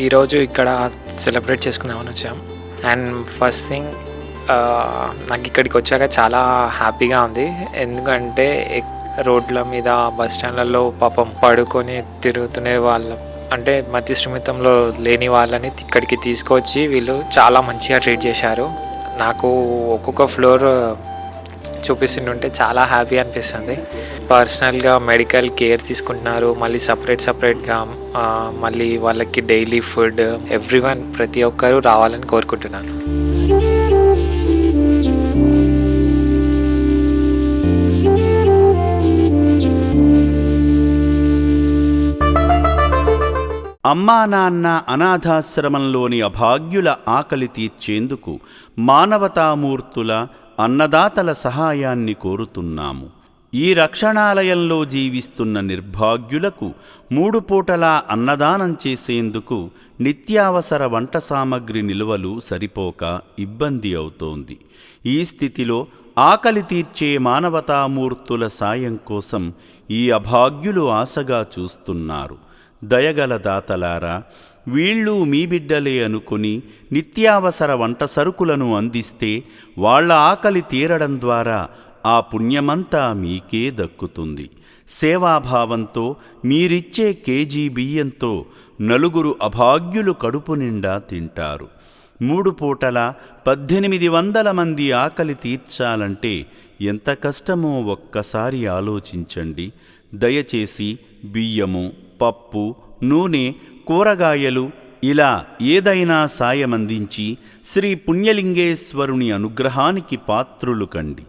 ఈరోజు ఇక్కడ సెలబ్రేట్ చేసుకుందామని వచ్చాం. అండ్ ఫస్ట్ థింగ్ నాకు ఇక్కడికి వచ్చాక చాలా హ్యాపీగా ఉంది. ఎందుకంటే రోడ్ల మీద బస్ స్టాండ్లలో పాపం పడుకొని తిరుగుతునే వాళ్ళ అంటే మతి స్థిమితంలో లేని వాళ్ళని ఇక్కడికి తీసుకొచ్చి వీళ్ళు చాలా మంచిగా ట్రీట్ చేశారు. నాకు ఒక్కొక్క ఫ్లోర్ చూపిస్తుంటే చాలా హ్యాపీ అనిపిస్తుంది. పర్సనల్గా మెడికల్ కేర్ తీసుకుంటున్నారు. మళ్ళీ సపరేట్గా మళ్ళీ వాళ్ళకి డైలీ ఫుడ్ ఎవ్రీవన్ ప్రతి ఒక్కరూ రావాలని కోరుకుంటున్నాను. అమ్మా నాన్న అనాథాశ్రమంలోని అభాగ్యుల ఆకలి తీర్చేందుకు మానవతామూర్తుల అన్నదాతల సహాయాన్ని కోరుతున్నాము. ఈ రక్షణాలయంలో జీవిస్తున్న నిర్భాగ్యులకు 3 పూటలా అన్నదానం చేసేందుకు నిత్యావసర వంట సామగ్రి నిల్వలు సరిపోక ఇబ్బంది అవుతోంది. ఈ స్థితిలో ఆకలి తీర్చే మానవతామూర్తుల సాయం కోసం ఈ అభాగ్యులు ఆశగా చూస్తున్నారు. దయగల దాతలారా, వీళ్ళు మీ బిడ్డలే అనుకుని నిత్యావసర వంట సరుకులను అందిస్తే వాళ్ల ఆకలి తీరడం ద్వారా ఆ పుణ్యమంతా మీకే దక్కుతుంది. సేవాభావంతో మీరిచ్చే కేజీ బియ్యంతో 4 అభాగ్యులు కడుపు నిండా తింటారు. 3 పూటల 1800 మంది ఆకలి తీర్చాలంటే ఎంత కష్టమో ఒక్కసారి ఆలోచించండి. దయచేసి బియ్యము, పప్పు, నూనె, కూరగాయలు ఇలా ఏదైనా సాయమందించి శ్రీ పుణ్యలింగేశ్వరుని అనుగ్రహానికి పాత్రులు కండి.